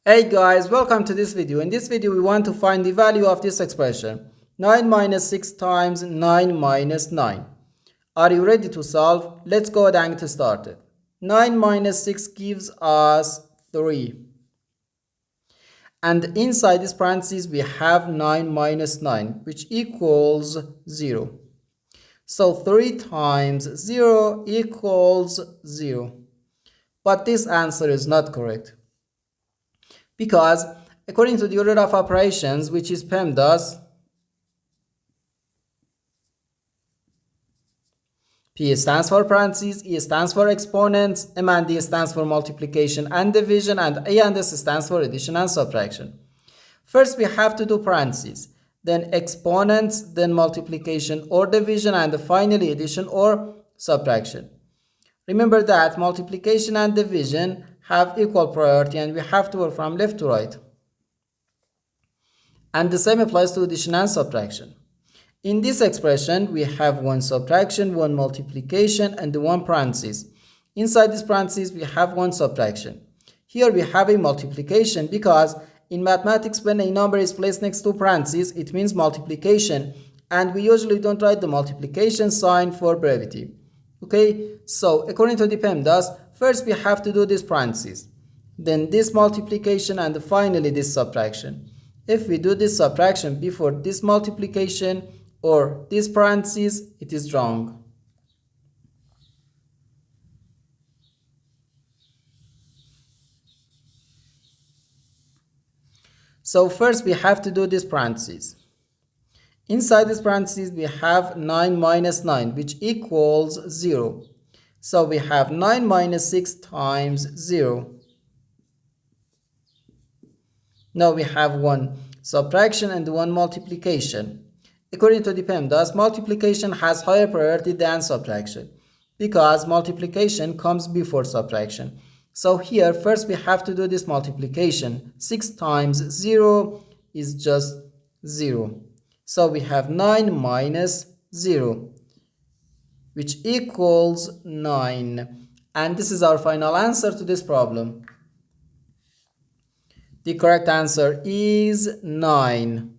Hey guys, welcome to this video. In this video, we want to find the value of this expression. 9 minus 6 times 9 minus 9. Are you ready to solve? Let's go ahead and get started. 9 minus 6 gives us 3. And inside this parentheses, we have 9 minus 9, which equals 0. So 3 times 0 equals 0. But this answer is not correct, because according to the order of operations, which is PEMDAS, P stands for parentheses, E stands for exponents, M and D stands for multiplication and division, and A and S stands for addition and subtraction. First, we have to do parentheses, then exponents, then multiplication or division, and finally addition or subtraction. Remember that multiplication and division have equal priority and we have to work from left to right. And the same applies to addition and subtraction. In this expression, we have one subtraction, one multiplication, and one parenthesis. Inside this parenthesis, we have one subtraction. Here we have a multiplication because in mathematics, when a number is placed next to parentheses, it means multiplication, and we usually don't write the multiplication sign for brevity. Okay, so according to the PEMDAS, first we have to do this parentheses, then this multiplication, and finally this subtraction. If we do this subtraction before this multiplication or this parentheses, it is wrong. So first we have to do this parentheses. Inside this parentheses, we have 9 minus 9, which equals 0. So we have 9 minus 6 times 0. Now we have one subtraction and one multiplication. According to the PEMDAS, multiplication has higher priority than subtraction because multiplication comes before subtraction. So here, first we have to do this multiplication. 6 times 0 is just 0. So we have 9 minus 0, which equals 9. And this is our final answer to this problem. The correct answer is 9.